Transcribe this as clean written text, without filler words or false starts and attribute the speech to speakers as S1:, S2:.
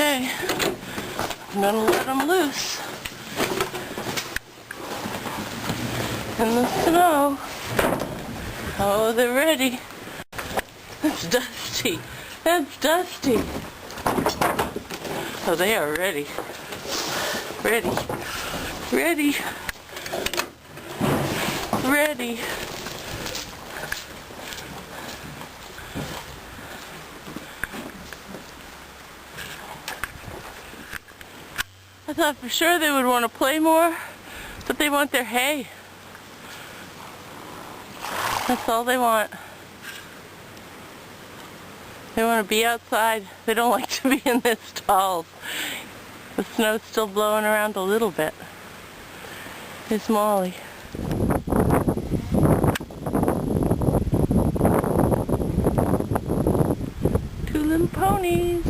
S1: Okay, I'm gonna let them loose in the snow. Oh, they're ready. That's Dusty. That's Dusty. Oh, they are ready. Ready. Ready. Ready. I thought for sure they would want to play more, but they want their hay. That's all they want. They want to be outside. They don't like to be in their stalls. The snow's still blowing around a little bit. Here's Molly. Two little ponies.